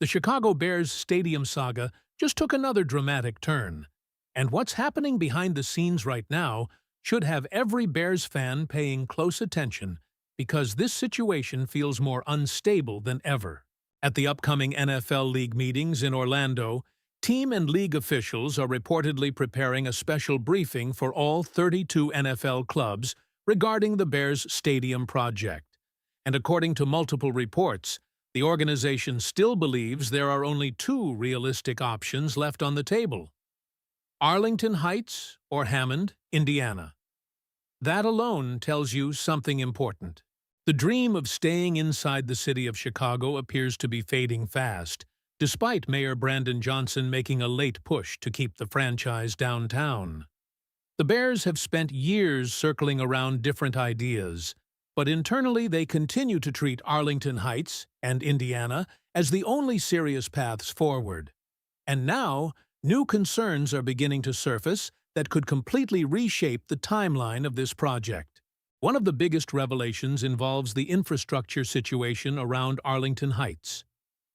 The Chicago Bears stadium saga just took another dramatic turn. And what's happening behind the scenes right now should have every Bears fan paying close attention because this situation feels more unstable than ever. At the upcoming NFL League meetings in Orlando, team and league officials are reportedly preparing a special briefing for all 32 NFL clubs regarding the Bears stadium project. And according to multiple reports, the organization still believes there are only two realistic options left on the table: Arlington Heights or Hammond, Indiana. That alone tells you something important. The dream of staying inside the city of Chicago appears to be fading fast, despite Mayor Brandon Johnson making a late push to keep the franchise downtown. The Bears have spent years circling around different ideas, but internally they continue to treat Arlington Heights and Indiana as the only serious paths forward. And now, new concerns are beginning to surface that could completely reshape the timeline of this project. One of the biggest revelations involves the infrastructure situation around Arlington Heights.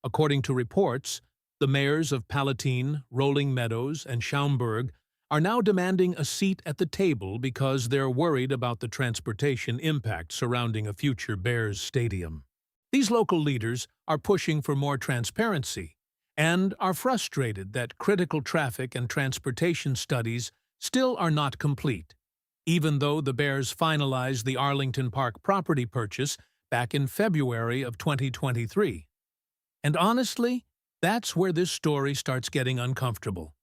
According to reports, the mayors of Palatine, Rolling Meadows, and Schaumburg are now demanding a seat at the table because they're worried about the transportation impact surrounding a future Bears stadium. These local leaders are pushing for more transparency and are frustrated that critical traffic and transportation studies still are not complete, even though the Bears finalized the Arlington Park property purchase back in February of 2023. And honestly, that's where this story starts getting uncomfortable.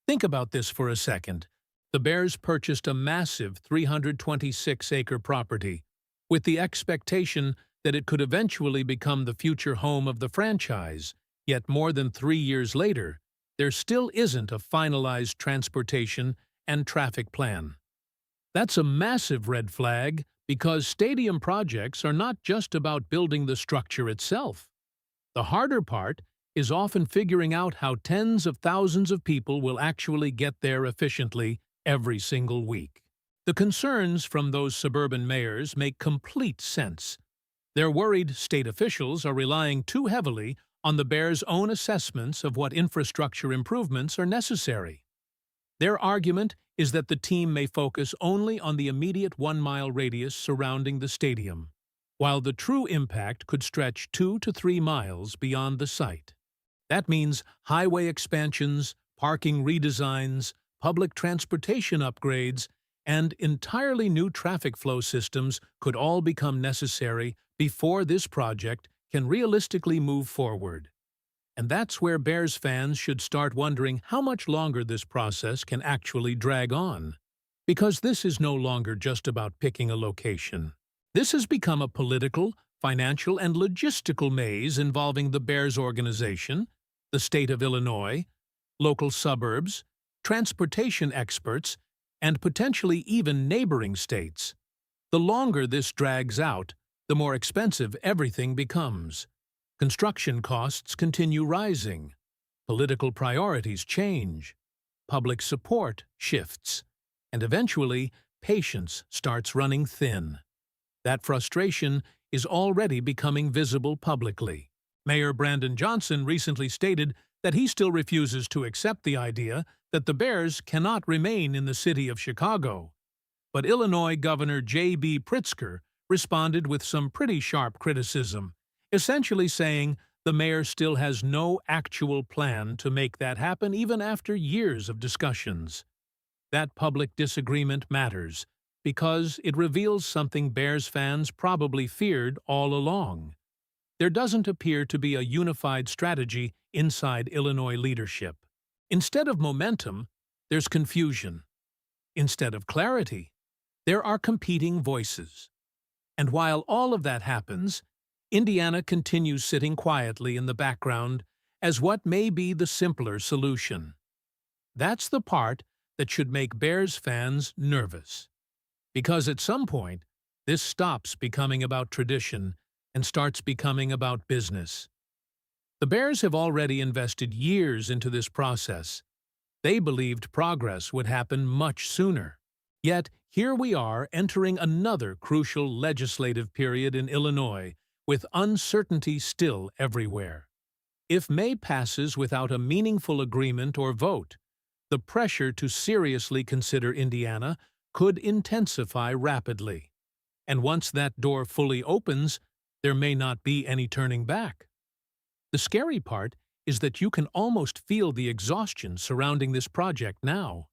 Think about this for a second. The Bears purchased a massive 326-acre property, with the expectation that it could eventually become the future home of the franchise, yet more than 3 years later, there still isn't a finalized transportation and traffic plan. That's a massive red flag because stadium projects are not just about building the structure itself. The harder part is often figuring out how tens of thousands of people will actually get there efficiently every single week. The concerns from those suburban mayors make complete sense. They're worried state officials are relying too heavily on the Bears' own assessments of what infrastructure improvements are necessary. Their argument is that the team may focus only on the immediate 1-mile radius surrounding the stadium, while the true impact could stretch 2 to 3 miles beyond the site. That means highway expansions, parking redesigns, public transportation upgrades, and entirely new traffic flow systems could all become necessary before this project can realistically move forward. And that's where Bears fans should start wondering how much longer this process can actually drag on. Because this is no longer just about picking a location. This has become a political, financial, and logistical maze involving the Bears organization, the state of Illinois, local suburbs, transportation experts, and potentially even neighboring states. The longer this drags out, the more expensive everything becomes. Construction costs continue rising. Political priorities change. Public support shifts. And eventually, patience starts running thin. That frustration is already becoming visible publicly. Mayor Brandon Johnson recently stated that he still refuses to accept the idea that the Bears cannot remain in the city of Chicago. But Illinois Governor J.B. Pritzker responded with some pretty sharp criticism, essentially saying the mayor still has no actual plan to make that happen even after years of discussions. That public disagreement matters because it reveals something Bears fans probably feared all along. There doesn't appear to be a unified strategy inside Illinois leadership. Instead of momentum, there's confusion. Instead of clarity, there are competing voices. And while all of that happens, Indiana continues sitting quietly in the background as what may be the simpler solution. That's the part that should make Bears fans nervous. Because at some point, this stops becoming about tradition and starts becoming about business. The Bears have already invested years into this process. They believed progress would happen much sooner. Yet, here we are entering another crucial legislative period in Illinois, with uncertainty still everywhere. If May passes without a meaningful agreement or vote, the pressure to seriously consider Indiana could intensify rapidly. And once that door fully opens, there may not be any turning back. The scary part is that you can almost feel the exhaustion surrounding this project now.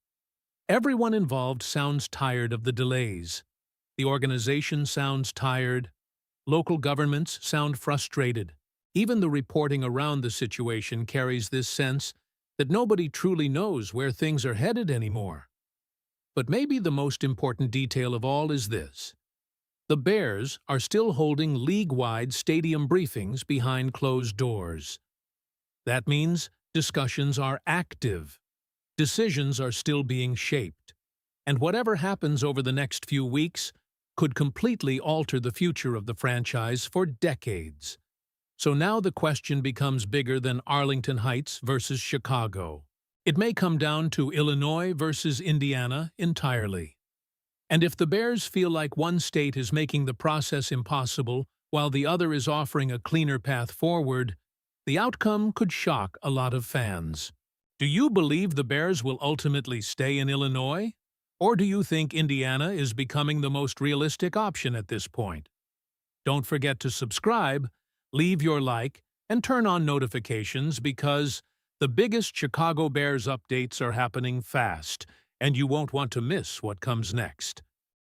Everyone involved sounds tired of the delays. The organization sounds tired. Local governments sound frustrated. Even the reporting around the situation carries this sense that nobody truly knows where things are headed anymore. But maybe the most important detail of all is this. The Bears are still holding league-wide stadium briefings behind closed doors. That means discussions are active. Decisions are still being shaped. And whatever happens over the next few weeks could completely alter the future of the franchise for decades. So now the question becomes bigger than Arlington Heights versus Chicago. It may come down to Illinois versus Indiana entirely. And if the Bears feel like one state is making the process impossible while the other is offering a cleaner path forward, the outcome could shock a lot of fans. Do you believe the Bears will ultimately stay in Illinois? Or do you think Indiana is becoming the most realistic option at this point? Don't forget to subscribe, leave your like, and turn on notifications because the biggest Chicago Bears updates are happening fast, and you won't want to miss what comes next.